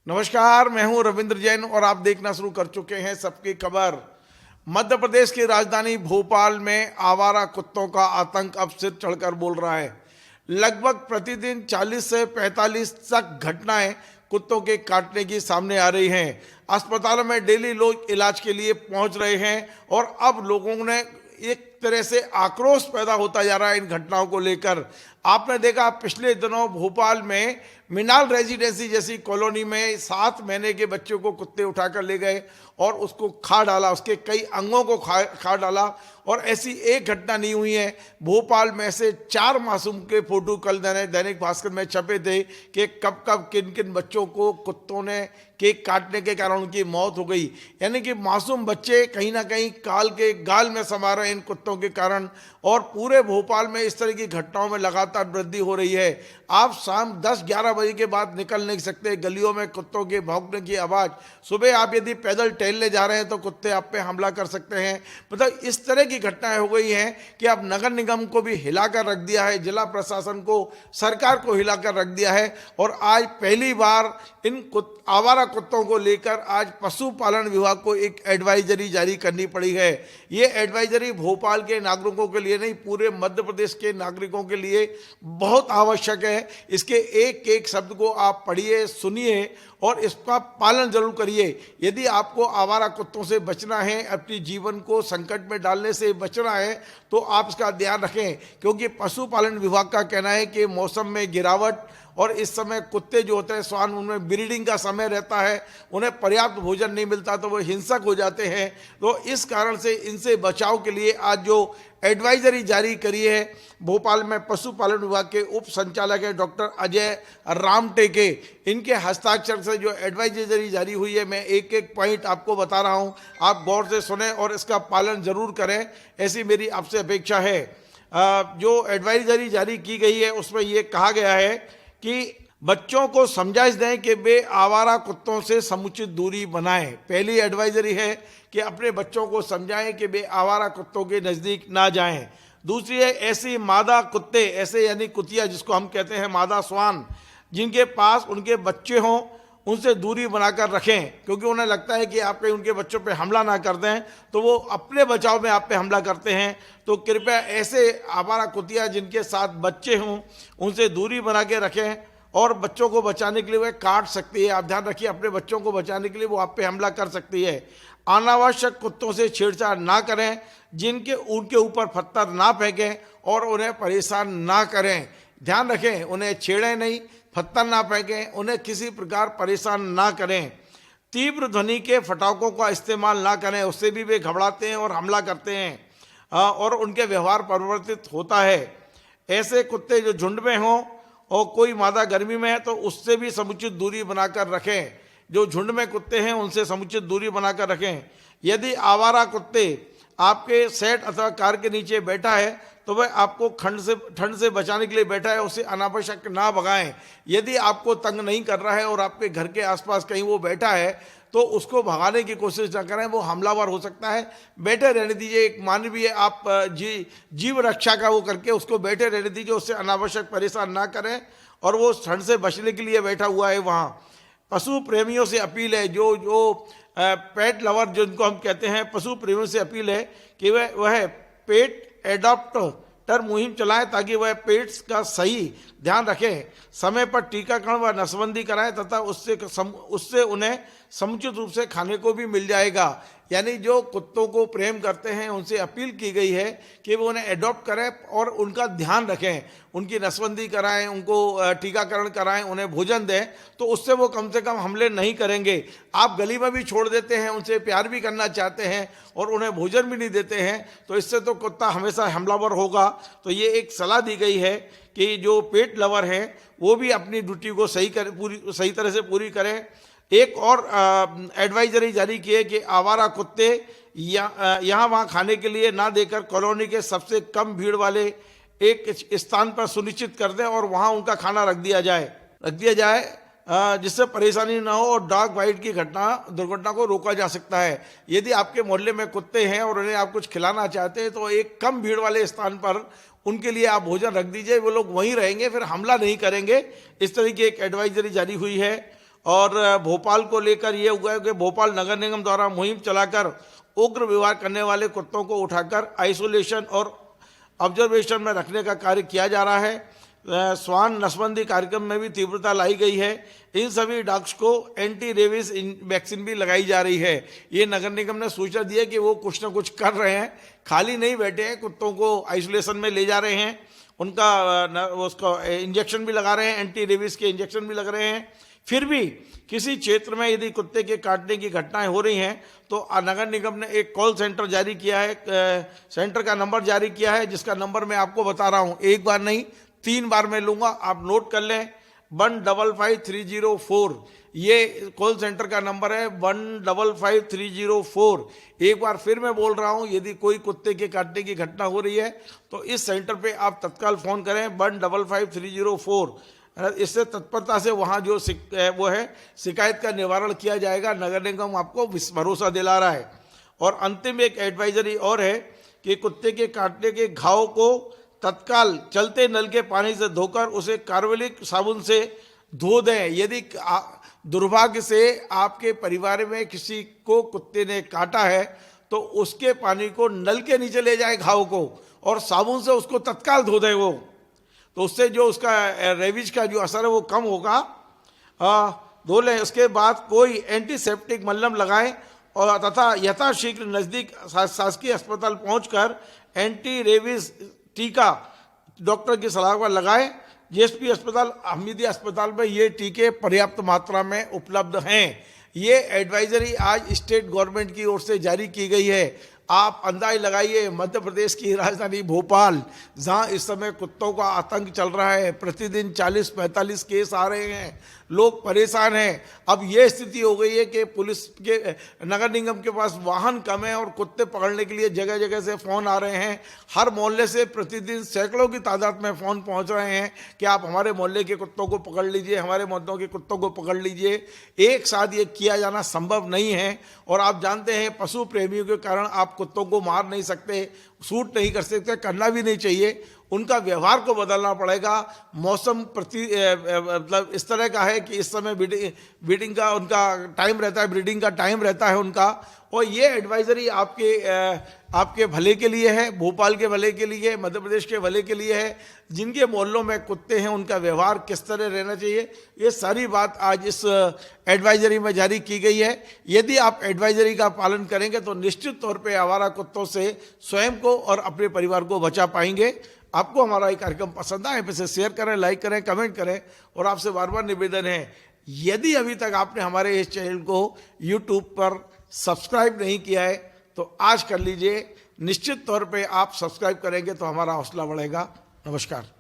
नमस्कार, मैं हूं रविंद्र जैन और आप देखना शुरू कर चुके हैं सबकी खबर। मध्य प्रदेश की राजधानी भोपाल में आवारा कुत्तों का आतंक अब सिर चढ़कर बोल रहा है। लगभग प्रतिदिन 40 से 45 तक घटनाएं कुत्तों के काटने की सामने आ रही हैं। अस्पतालों में डेली लोग इलाज के लिए पहुंच रहे हैं और अब लोगों ने एक तरह से आक्रोश पैदा होता जा रहा है इन घटनाओं को लेकर। आपने देखा पिछले दिनों भोपाल में मिनाल रेजिडेंसी जैसी कॉलोनी में 7 महीने के बच्चे को कुत्ते उठाकर ले गए और उसको खा डाला, उसके कई अंगों को खा डाला। और ऐसी एक घटना नहीं हुई है। भोपाल में से 4 मासूम के फोटो कल दैनिक भास्कर में छपे थे कि कब कब किन किन बच्चों को कुत्तों ने केक काटने के कारण उनकी मौत हो गई। यानी कि मासूम बच्चे कहीं ना कहीं काल के गाल में समा रहे हैं इन कुत्तों के कारण। और पूरे भोपाल में इस तरह की घटनाओं में लगातार वृद्धि हो रही है। आप शाम 10-11 बजे के बाद निकल नहीं सकते, गलियों में कुत्तों के भौंकने की आवाज़। सुबह आप यदि पैदल टहलने जा रहे हैं तो कुत्ते आप पे हमला कर सकते हैं। मतलब इस तरह की घटनाएं हो गई हैं कि अब नगर निगम को भी हिलाकर रख दिया है, जिला प्रशासन को, सरकार को हिलाकर रख दिया है। और आज पहली बार इन आवारा कुत्तों को लेकर आज पशुपालन विभाग को एक एडवाइजरी जारी करनी पड़ी है। ये एडवाइजरी भोपाल के नागरिकों के लिए नहीं, पूरे मध्य प्रदेश के नागरिकों के लिए बहुत आवश्यक है। इसके एक एक शब्द को आप पढ़िए, सुनिए और इसका पालन जरूर करिए। यदि आपको आवारा कुत्तों से बचना है, अपनी जीवन को संकट में डालने से बचना है, तो आप इसका ध्यान रखें। क्योंकि पशुपालन विभाग का कहना है कि मौसम में गिरावट और इस समय कुत्ते जो होते हैं स्वान, उनमें ब्रीडिंग का समय रहता है, उन्हें पर्याप्त भोजन नहीं मिलता तो वो हिंसक हो जाते हैं। तो इस कारण से इनसे बचाव के लिए आज जो एडवाइजरी जारी करी है भोपाल में पशुपालन विभाग के उप संचालक है डॉक्टर अजय रामटेके, इनके हस्ताक्षर से जो एडवाइजरी जारी हुई है, मैं एक एक पॉइंट आपको बता रहा हूं, आप गौर से सुने और इसका पालन जरूर करें, ऐसी मेरी आपसे अपेक्षा है। जो एडवाइजरी जारी की गई है उसमें ये कहा गया है कि बच्चों को समझाइश दें कि वे आवारा कुत्तों से समुचित दूरी बनाएं। पहली एडवाइजरी है कि अपने बच्चों को समझाएं कि वे आवारा कुत्तों के नज़दीक ना जाएं। दूसरी है ऐसी मादा कुत्ते, ऐसे यानी कुतिया जिसको हम कहते हैं मादा स्वान, जिनके पास उनके बच्चे हों, उनसे दूरी बनाकर रखें। क्योंकि उन्हें लगता है कि आप कहीं उनके बच्चों पे हमला ना कर दें तो वो अपने बचाव में आप पे हमला करते हैं। तो कृपया ऐसे आवारा कुतिया जिनके साथ बच्चे हों उनसे दूरी बना के रखें। और बच्चों को बचाने के लिए वह काट सकती है, आप ध्यान रखिए, अपने बच्चों को बचाने के लिए वो आप पे हमला कर सकती है। अनावश्यक कुत्तों से छेड़छाड़ ना करें, जिनके उनके ऊपर पत्थर ना फेंकें और उन्हें परेशान ना करें। ध्यान रखें, उन्हें छेड़ें नहीं, पत्थर ना फेंकें, उन्हें किसी प्रकार परेशान ना करें। तीव्र ध्वनि के फटाकों का इस्तेमाल ना करें, उससे भी वे घबराते हैं और हमला करते हैं और उनके व्यवहार परिवर्तित होता है। ऐसे कुत्ते जो झुंड में हों और कोई मादा गर्मी में है तो उससे भी समुचित दूरी बनाकर रखें। जो झुंड में कुत्ते हैं उनसे समुचित दूरी बनाकर रखें। यदि आवारा कुत्ते आपके सेट अथवा कार के नीचे बैठा है तो वह आपको ठंड से बचाने के लिए बैठा है, उसे अनावश्यक ना भगाएं। यदि आपको तंग नहीं कर रहा है और आपके घर के आसपास कहीं वो बैठा है तो उसको भगाने की कोशिश ना करें, वो हमलावर हो सकता है। बैठे रहने दीजिए, एक मानवीय आप जीव रक्षा का वो करके उसको बैठे रहने दीजिए, उससे अनावश्यक परेशान ना करें। और वो ठंड से बचने के लिए बैठा हुआ है वहाँ। पशु प्रेमियों से अपील है, जो पेट लवर जिनको हम कहते हैं, पशु प्रेमियों से अपील है कि वह पेट एडॉप्टर मुहिम चलाएं ताकि वह पेट्स का सही ध्यान रखें, समय पर टीकाकरण व नसबंदी कराएं तथा उससे उन्हें समुचित रूप से खाने को भी मिल जाएगा। यानी जो कुत्तों को प्रेम करते हैं उनसे अपील की गई है कि वो उन्हें एडॉप्ट करें और उनका ध्यान रखें, उनकी नसबंदी कराएं, उनको टीकाकरण कराएं, उन्हें भोजन दें, तो उससे वो कम से कम हमले नहीं करेंगे। आप गली में भी छोड़ देते हैं, उनसे प्यार भी करना चाहते हैं और उन्हें भोजन भी नहीं देते हैं, तो इससे तो कुत्ता हमेशा हमलावर होगा। तो ये एक सलाह दी गई है कि जो पेट लवर हैं वो भी अपनी ड्यूटी को सही तरह से पूरी करें। एक और एडवाइजरी जारी की है कि आवारा कुत्ते यहाँ वहाँ खाने के लिए ना देकर कॉलोनी के सबसे कम भीड़ वाले एक स्थान पर सुनिश्चित कर दें और वहाँ उनका खाना रख दिया जाए जिससे परेशानी ना हो और डॉग बाइट की दुर्घटना को रोका जा सकता है। यदि आपके मोहल्ले में कुत्ते हैं और उन्हें आप कुछ खिलाना चाहते हैं तो एक कम भीड़ वाले स्थान पर उनके लिए आप भोजन रख दीजिए, वो लोग वहीं रहेंगे, फिर हमला नहीं करेंगे। इस तरह की एक एडवाइजरी जारी हुई है। और भोपाल को लेकर ये हुआ है कि भोपाल नगर निगम द्वारा मुहिम चलाकर उग्र व्यवहार करने वाले कुत्तों को उठाकर आइसोलेशन और ऑब्जर्वेशन में रखने का कार्य किया जा रहा है। स्वान नसबंदी कार्यक्रम में भी तीव्रता लाई गई है। इन सभी डॉग्स को एंटी रेबीज वैक्सीन भी लगाई जा रही है। ये नगर निगम ने सूचना दी है कि वो कुछ ना कुछ कर रहे हैं, खाली नहीं बैठे हैं, कुत्तों को आइसोलेशन में ले जा रहे हैं, उनका उसका इंजेक्शन भी लगा रहे हैं, एंटी रेबीज के इंजेक्शन भी लग रहे हैं। फिर भी किसी क्षेत्र में यदि कुत्ते के काटने की घटनाएं हो रही हैं तो नगर निगम ने एक कॉल सेंटर जारी किया है, सेंटर का नंबर जारी किया है, जिसका नंबर मैं आपको बता रहा हूं, एक बार नहीं 3 बार मैं लूंगा, आप नोट कर लें। 155304 ये कॉल सेंटर का नंबर है, 155304। एक बार फिर मैं बोल रहा हूं, यदि कोई कुत्ते के काटने की घटना हो रही है तो इस सेंटर पे आप तत्काल फोन करें 155304। इससे तत्परता से वहाँ जो वो है शिकायत का निवारण किया जाएगा। नगर निगम आपको भरोसा दिला रहा है। और अंतिम एक एडवाइजरी और है कि कुत्ते के काटने के घाव को तत्काल चलते नल के पानी से धोकर उसे कार्बोलिक साबुन से धो दें। यदि दुर्भाग्य से आपके परिवार में किसी को कुत्ते ने काटा है तो उसके पानी को नल के नीचे ले जाए घाव को और साबुन से उसको तत्काल धो दें वो, तो उससे जो उसका रेबीज का जो असर है वो कम होगा। धो लें। उसके बाद कोई एंटीसेप्टिक मलहम लगाएं और तथा यथाशीघ्र नज़दीक शासकीय अस्पताल पहुंचकर एंटी रेबीज टीका डॉक्टर की सलाह पर लगाएं। जीएसपी अस्पताल, हमीदिया अस्पताल में ये टीके पर्याप्त मात्रा में उपलब्ध हैं। ये एडवाइजरी आज स्टेट गवर्नमेंट की ओर से जारी की गई है। आप अंदाज लगाइए, मध्य प्रदेश की राजधानी भोपाल, जहां इस समय कुत्तों का आतंक चल रहा है, प्रतिदिन 40-45 केस आ रहे हैं, लोग परेशान हैं। अब ये स्थिति हो गई है कि पुलिस के, नगर निगम के पास वाहन कम है और कुत्ते पकड़ने के लिए जगह जगह से फ़ोन आ रहे हैं। हर मोहल्ले से प्रतिदिन सैकड़ों की तादाद में फ़ोन पहुंच रहे हैं कि आप हमारे मोहल्ले के कुत्तों को पकड़ लीजिए, हमारे मोहल्लों के कुत्तों को पकड़ लीजिए। एक साथ ये किया जाना संभव नहीं है। और आप जानते हैं, पशु प्रेमियों के कारण आप कुत्तों को मार नहीं सकते, शूट नहीं कर सकते, करना भी नहीं चाहिए। उनका व्यवहार को बदलना पड़ेगा। मौसम मतलब इस तरह का है कि इस समय ब्रीडिंग का उनका टाइम रहता है, ब्रीडिंग का टाइम रहता है उनका। और ये एडवाइजरी आपके भले के लिए है, भोपाल के भले के लिए, मध्य प्रदेश के भले के लिए है। जिनके मोहल्लों में कुत्ते हैं उनका व्यवहार किस तरह रहना चाहिए, ये सारी बात आज इस एडवाइजरी में जारी की गई है। यदि आप एडवाइजरी का पालन करेंगे तो निश्चित तौर पे आवारा कुत्तों से स्वयं को और अपने परिवार को बचा पाएंगे। आपको हमारा ये कार्यक्रम पसंद आए, इसे शेयर करें, लाइक करें, कमेंट करें। और आपसे बार बार निवेदन है, यदि अभी तक आपने हमारे इस चैनल को यूट्यूब पर सब्सक्राइब नहीं किया है तो आज कर लीजिए। निश्चित तौर पे आप सब्सक्राइब करेंगे तो हमारा हौसला बढ़ेगा। नमस्कार।